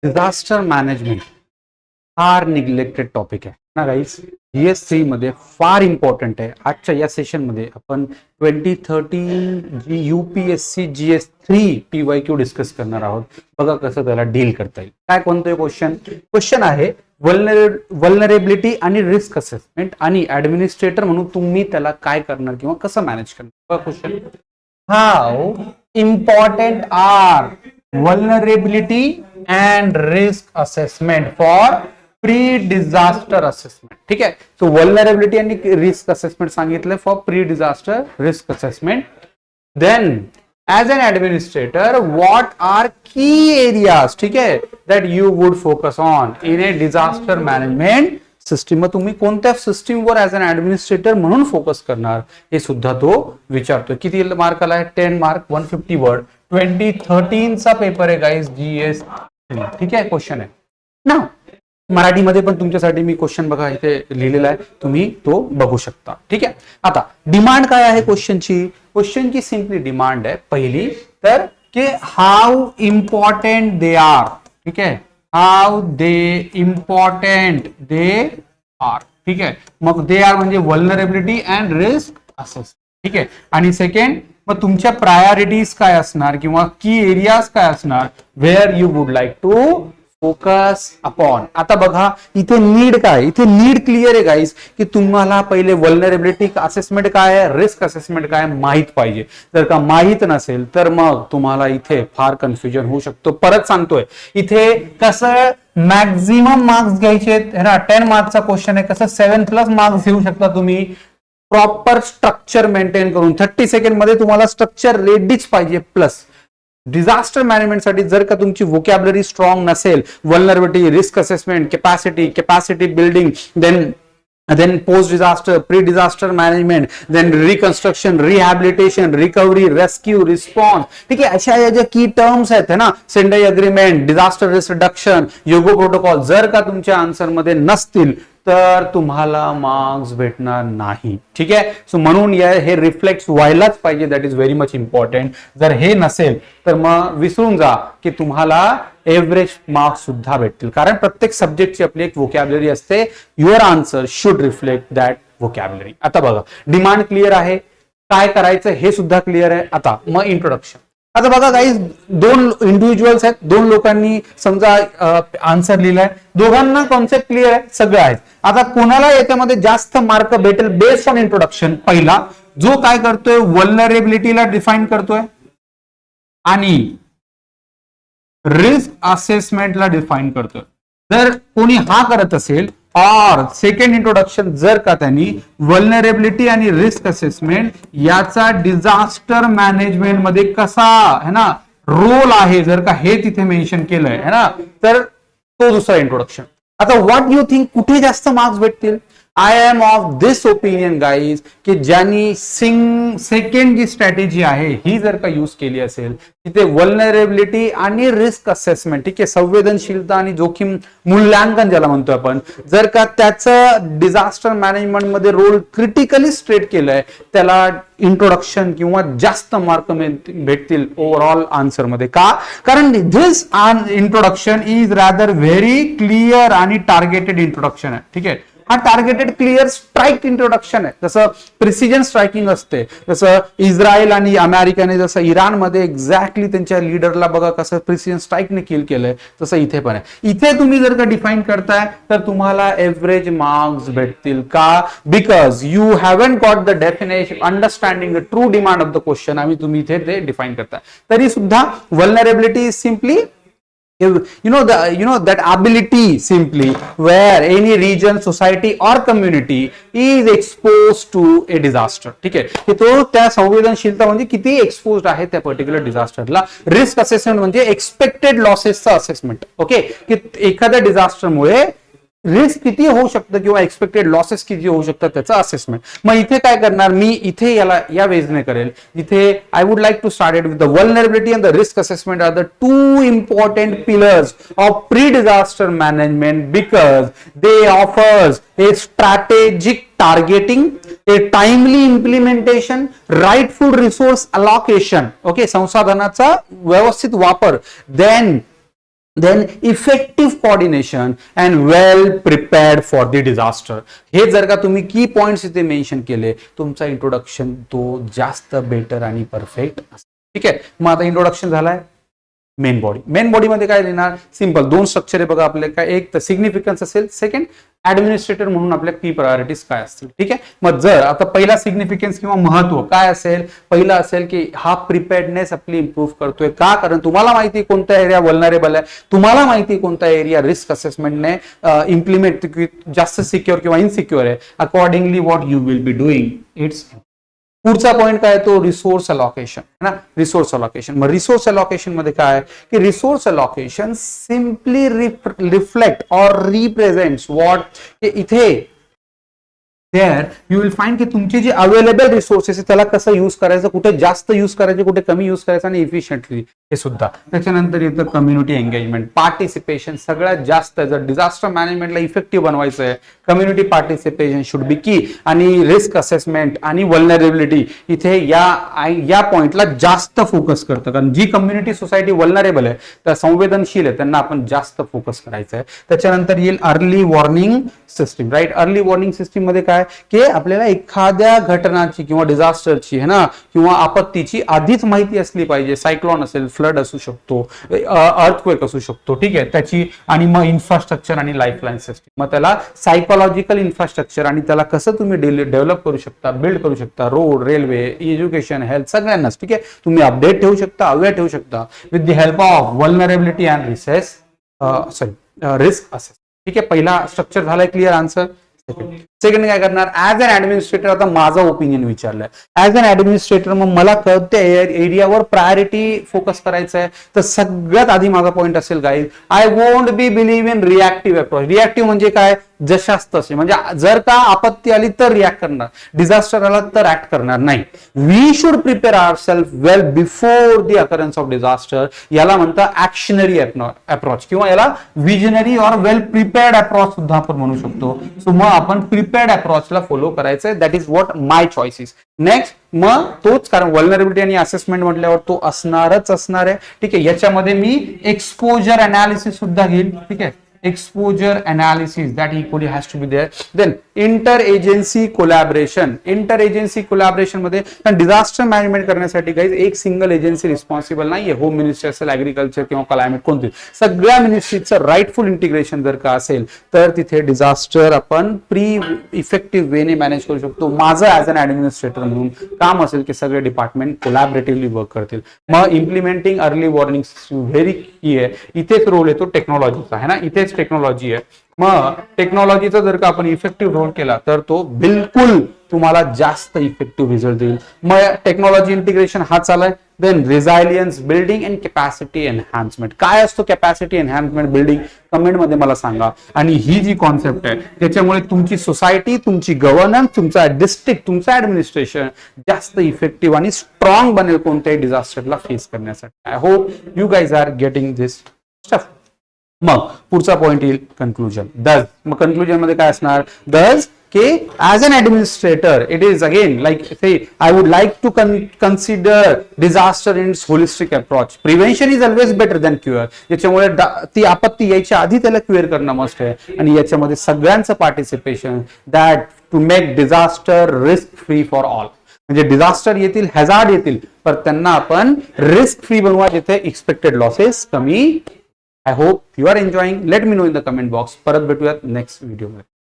Disaster management फार neglected topic आहे ना गाईज. GS3 मध्ये फार इम्पॉर्टंट आहे. आजच्या या सेशन मध्ये आपण 2013 UPSC GS3 PYQ डिस्कस करणार आहोत. बघा कसं त्याला डील करता येईल. काय कोणतं क्वेश्चन आहे वल्नरेबिलिटी आणि रिस्क असेसमेंट आणि ऍडमिनिस्ट्रेटर म्हणून तुम्ही त्याला काय करणार किंवा कसं मॅनेज करणार. Question, how important are vulnerability and risk assessment for pre-disaster assessment. ठीक आहे. सो vulnerability आणि risk assessment सांगितलं for pre-disaster risk assessment. Then as an administrator, what are key areas, ठीक आहे, that you would focus on in a disaster management system. मग तुम्ही कोणत्या सिस्टीमवर ऍज अन ऍडमिनिस्ट्रेटर म्हणून फोकस करणार हे सुद्धा तो विचारतोय. किती मार्क आलाय? 10 मार्क, 150 वर्ड. 2013 चा पेपर आहे गाईज, GS3. ठीक आहे. क्वेश्चन आहे ना मराठीमध्ये पण तुमच्यासाठी मी क्वेश्चन बघा इथे लिहिलेला आहे, तुम्ही तो बघू शकता. ठीक आहे. आता डिमांड काय आहे क्वेश्चनची सिम्पली डिमांड आहे पहिली तर की हाऊ इम्पॉर्टंट दे आर. ठीक आहे. How they important they are. ठीक आहे. मग दे आर म्हणजे वल्नरेबिलिटी अँड रिस्क असेस. ठीक आहे. आणि सेकंड मग तुमच्या प्रायोरिटीज काय असणार किंवा की एरियाज काय असणार where you would like to focus upon. आता बघा इथे नीड काय, इथे नीड क्लिअर आहे गाईज की तुम्हाला पहिले वल्नरेबिलिटी असेसमेंट काय आहे, रिस्क असेसमेंट काय माहित पाहिजे. जर का माहित नसेल तर मग तुम्हाला इथे फार कन्फ्युजन होऊ शकतो. परत सांगतोय इथे कसं मॅक्झिमम मार्क्स घ्यायचे ना. 10 मार्क्सचा क्वेश्चन आहे. कसं 7+ मार्क्स घेऊ शकता तुम्ही प्रॉपर स्ट्रक्चर मेंटेन करून. 30 सेकंड मध्ये तुम्हाला स्ट्रक्चर रेडीच पाहिजे. प्लस डिझास्टर मॅनेजमेंटसाठी जर का तुमची व्होकॅब्युलरी स्ट्रॉंग नसेल, vulnerability, risk assessment, capacity building, then post disaster, pre disaster management, then reconstruction, rehabilitation, recovery, rescue, response. ठीक आहे. अशा या ज्या की टर्म्स आहेत ना, Sendai agreement, disaster risk reduction, Hyogo protocol, जर का तुमच्या आन्सर मध्ये नसतील तर तुम्हाला मार्क्स भेटणार नाही. ठीक आहे. सो म्हणून हे रिफ्लेक्ट व्हायलाच पाहिजे. That is very much important. जर हे नसेल तर मग विसरून जा की तुम्हाला एव्हरेज मार्क्स सुद्धा भेटतील. कारण प्रत्येक सब्जेक्टची आपली एक व्होकॅब्युलरी असते. Your answer should reflect that vocabulary. आता बघा डिमांड क्लिअर आहे, काय करायचं हे सुद्धा क्लिअर आहे. आता मग इंट्रोडक्शन. आता बघा गाईज 2 इंडिव्हिज्युअल्स आहेत, 2 लोकांनी समजा आन्सर लिहिलाय, दोघांना कॉन्सेप्ट क्लिअर आहे, सगळं आहे. आता कोणाला याच्यामध्ये जास्त मार्क भेटेल बेस्ड ऑन इंट्रोडक्शन. पहिला जो काय करतोय वल्नरेबिलिटीला डिफाईन करतोय आणि रिस्क असेसमेंटला डिफाईन करतोय. जर कोणी हा करत असेल और सेकंड इंट्रोडक्शन जर का त्यांनी वल्नरेबिलिटी आणि रिस्क असेसमेंट याचा डिझास्टर मॅनेजमेंट मध्ये कसा है ना रोल आहे जर का हे तिथे मेन्शन केलंय है ना, तर तो दुसरा इंट्रोडक्शन. आता व्हॉट यू थिंक कुठे जास्त मार्क्स भेटतील? I am of this opinion guys की ज्यांनी सेकंड जी स्ट्रॅटेजी आहे ही जर का यूज केली असेल तिथे वल्नरेबिलिटी आणि रिस्क असेसमेंट, ठीक आहे, संवेदनशीलता आणि जोखीम मूल्यांकन ज्याला म्हणतोय आपण, जर का त्याचं डिझास्टर मॅनेजमेंट मध्ये रोल क्रिटिकली स्ट्रेट केलंय त्याला इंट्रोडक्शन किंवा जास्त मार्क भेटतील ओव्हरऑल आन्सर मध्ये. का? कारण this introduction is rather very clear आणि टार्गेटेड इंट्रोडक्शन आहे. ठीक आहे. हा टार्गेटेड क्लिअर स्ट्राईक इंट्रोडक्शन आहे. जसं प्रिसिजन स्ट्रायकिंग असते, जसं इस्रायल आणि अमेरिकेने जसं इराणमध्ये एक्झॅक्टली त्यांच्या लीडरला बघा कसं प्रिसिजन स्ट्राईकने किल केलंय, तसं इथे पण आहे. इथे तुम्ही जर का डिफाईन करताय तर तुम्हाला एव्हरेज मार्क्स भेटतील. का? Because you haven't got the definition understanding the true demand of the question आणि तुम्ही इथे ते डिफाईन करताय. तरी सुद्धा vulnerability is simply you know that ability simply where any region, society or community is exposed to a disaster. ठीक आहे. की तो त्या संवेदनशीलता म्हणजे किती एक्सपोज्ड आहे त्या पर्टिक्युलर डिझास्टरला. रिस्क असेसमेंट म्हणजे एक्सपेक्टेड लॉसेसचा असेसमेंट. ओके. की एखाद्या डिझास्टरमुळे रिस्क किती होऊ शकतं किंवा एक्सपेक्टेड लॉसेस किती होऊ शकतात त्याचं असेसमेंट. मग इथे काय करणार मी? इथे याला या वेजने करेल. इथे I would like to start with the vulnerability and the risk assessment are the 2 important pillars of pre disaster management because they offers a strategic targeting, a timely implementation, rightful resource allocation, okay, संसाधनाचा व्यवस्थित वापर, then then effective coordination and well prepared for the disaster. हे जर का तुम्ही की points इथे mention केले, तुमचा इंट्रोडक्शन तो जास्त बेटर आणि परफेक्ट असतो. ठीक आहे, मग आता इंट्रोडक्शन झालाय. मेन बॉडीमध्ये काय लिहिणार? सिंपल 2 स्ट्रक्चर आहे बघा आपले. काय, एक तर सिग्निफिकन्स असेल, सेकंड ऍडमिनिस्ट्रेटर म्हणून आपल्या की प्रायोरिटीज काय असतील. ठीक आहे, मग जर आता पहिला सिग्निफिकन्स किंवा महत्व काय असेल, पहिला असेल की हा प्रिपेअर्डनेस आपली इम्प्रूव्ह करतोय. का? कारण तुम्हाला माहिती कोणता एरिया वल्नरेबल आहे, तुम्हाला माहिती कोणता एरिया रिस्क असेसमेंटने इम्प्लिमेंट जास्त सिक्युअर किंवा इनसिक्युअर आहे. Accordingly what you will be doing it's. पुढचा पॉइंट काय, तो रिसोर्स अलॉकेशन ना. रिसोर्स अलॉकेशन, मग रिसोर्स अलॉकेशन मध्ये काय की रिसोर्स अलॉकेशन सिम्पली रिफ्लेक्ट और रिप्रेझेंट्स व्हॉट इथे देअर यू विल फाइंड की तुमचे जे अवेलेबल रिसोर्सेस त्याला कसं यूज करायचं, कुठे जास्त यूज करायचं, कुठे कमी यूज करायचं आणि इफिशियंटली हे सुद्धा. त्याच्यानंतर येतं कम्युनिटी एंगेजमेंट, पार्टिसिपेशन सगळ्यात जास्त. जर डिझास्टर मॅनेजमेंटला इफेक्टिव्ह बनवायचं आहे, कम्युनिटी पार्टिसिपेशन शुड बी की. आणि रिस्क असेसमेंट आणि वल्नरेबिलिटी इथे या पॉइंटला जास्त फोकस करतं, कारण जी कम्युनिटी सोसायटी वल्नरेबल आहे, त्या संवेदनशील आहे, त्यांना आपण जास्त फोकस करायचं आहे. त्याच्यानंतर येईल early warning system. Right, early warning system मध्ये काय की आपल्याला एखाद्या घटनाची किंवा डिझास्टरची है ना किंवा आपत्तीची आधीच माहिती असली पाहिजे. सायक्लॉन असेल, फ्लड असू शकतो, अर्थक्वेक असू शकतो. ठीक आहे, त्याची. आणि मग इन्फ्रास्ट्रक्चर आणि लाईफलाईन सिस्टीम, मग त्याला सायकोलॉजिकल इन्फ्रास्ट्रक्चर आणि त्याला कसं तुम्ही डेव्हलप करू शकता, बिल्ड करू शकता. रोड, रेल्वे, एज्युकेशन, हेल्थ सगळ्यांनाच. ठीक आहे, तुम्ही अपडेट ठेवू शकता, अवेअर ठेवू शकता with the help of vulnerability and risk assess. ठीक आहे, पहिला स्ट्रक्चर झालाय. Clear answer. सेकंड काय करणार, ऍज अन ऍडमिनिस्ट्रेटर. आता माझं ओपिनियन विचारलंय. ऍज अन ऍडमिनिस्ट्रेटर मग मला कळते एरियावर प्रायोरिटी फोकस करायचं आहे, तर सगळ्यात आधी माझा पॉइंट असेल guys, I won't be believe in reactive approach. Reactive म्हणजे काय, जशास तसे. म्हणजे जर का आपत्ती आली तर रिॲक्ट करणार, डिझास्टर आला तर ऍक्ट करणार नाही. We should prepare our self well before the occurrence of disaster. याला म्हणतात ऍक्शनरी अप्रोच किंवा याला विजनरी और वेल प्रिपेअर्ड अप्रोच सुद्धा आपण म्हणू शकतो. सो मग आपण प्रिपेअर्ड अप्रोचला फॉलो करायचंय. That is what my choices. Next मग तोच, कारण वल्नरेबिलिटी आणि असेसमेंट म्हटल्यावर तो असणारच असणार आहे. ठीक आहे, याच्यामध्ये मी एक्सपोजर अनालिसिस सुद्धा घेईल. ठीक आहे, exposure analysis that equally has to be there. Then interagency collaboration. interagency collaboration मध्ये डिझास्टर मॅनेजमेंट करण्यासाठी गाईज एक सिंगल एजन्सी रिस्पॉन्सिबल नाहीये. होम मिनिस्ट्री असेल, ऍग्रिकल्चर किंवा क्लायमेट, कोणती सगळ्या मिनिस्ट्रीचं राईटफुल इंटिग्रेशन जर का असेल तर तिथे डिझास्टर आपण इफेक्टिव्ह वेने मॅनेज करू शकतो. माझं ऍज अन ऍडमिनिस्ट्रेटर म्हणून काम असेल की सगळे डिपार्टमेंट कोलॅबरेटिव्हली वर्क करतील. मग implementing early warning system very की आहे. इथेच रोल येतो टेक्नॉलॉजीचा है ना, इथेच टेक्नॉलॉजी आहे. मग टेक्नॉलॉजीचा जर का आपण इफेक्टिव्ह रोल केला तर तो बिलकुल तुम्हाला जास्त इफेक्टिव्ह रिझल्ट देईल. मग टेक्नॉलॉजी इंटिग्रेशन हा चालाय. Then resilience building and capacity enhancement. काय असतो कॅपॅसिटी एनहान्समेंट बिल्डिंग, कमेंट मध्ये मला सांगा. आणि ही जी कॉन्सेप्ट आहे त्याच्यामुळे तुमची सोसायटी, तुमची गव्हर्नन्स, तुमचा डिस्ट्रिक्ट, तुमचं ऍडमिनिस्ट्रेशन जास्त इफेक्टिव्ह आणि स्ट्रॉंग बनेल कोणत्याही डिझास्टरला फेस करण्यासाठी. I hope you guys are getting this stuff. मग पुढचा पॉइंट येईल कन्क्लुजन. दस, मग कन्क्लुजन मध्ये काय असणार, दस की as an administrator it is again like say I would like to consider disaster in holistic approach. Prevention is always better than cure. याच्यामुळे ती आपत्ती यायच्या आधी त्याला क्युअर करणं मस्ट आहे. आणि याच्यामध्ये सगळ्यांचं participation that to make disaster risk free for all. म्हणजे डिझास्टर येतील, हॅझार्ड येतील, पण त्यांना आपण रिस्क फ्री बनवा जिथे एक्सपेक्टेड लॉसेस कमी. I hope you are enjoying. Let me know in the comment box. परत भेटूयात नेक्स्ट व्हिडिओ मध्ये.